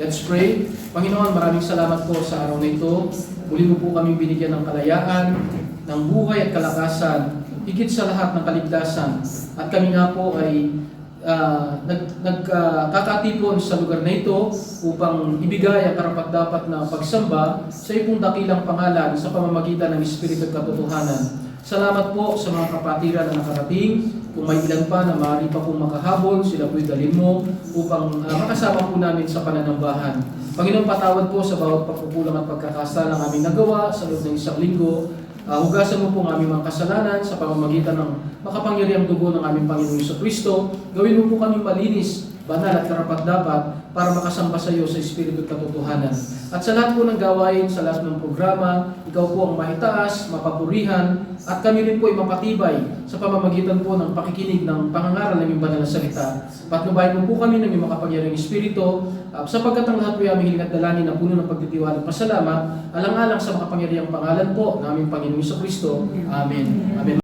Let's pray. Panginoon, maraming salamat po sa araw na ito. Muli mo po kaming binigyan ng kalayaan, ng buhay at kalakasan, higit sa lahat ng kaligtasan. At kami nga po ay nagkakatipon sa lugar na ito upang ibigay ang karapat-dapat na pagsamba sa iyong dakilang pangalan sa pamamagitan ng Espiritu at katotohanan. Salamat po sa mga kapatiran na nakarating. Kung may ilan pa na maaari pa pong makahabol, sila po'y dalhin mo upang makasama po namin sa pananambahan. Panginoon, patawad po sa bawat pagkukulang at pagkakasala ng aming nagawa sa loob ng isang linggo. Hugasan mo po ang aming mga kasalanan sa pamamagitan ng makapangyarihang dugo ng aming Panginoong Jesucristo. Gawin mo po kami malinis, banal at karapat-dapat para makasamba sa iyo sa Espiritu at katotohanan. At sa lahat po ng gawain, sa lahat ng programa, ikaw po ang maitaas, mapapurihan, at kami rin po ay mapatibay sa pamamagitan po ng pakikinig ng pangangaral ng iyong banal na salita. Patnubayan mo po kami ng iyong makapangyarihang Espiritu, sapagkat ang lahat po ay aming hiling at dalangin na puno ng pagtitiwala at pasalamat, alang-alang sa makapangyarihang pangalan po ng aming Panginoong Jesucristo. Amen. Amen.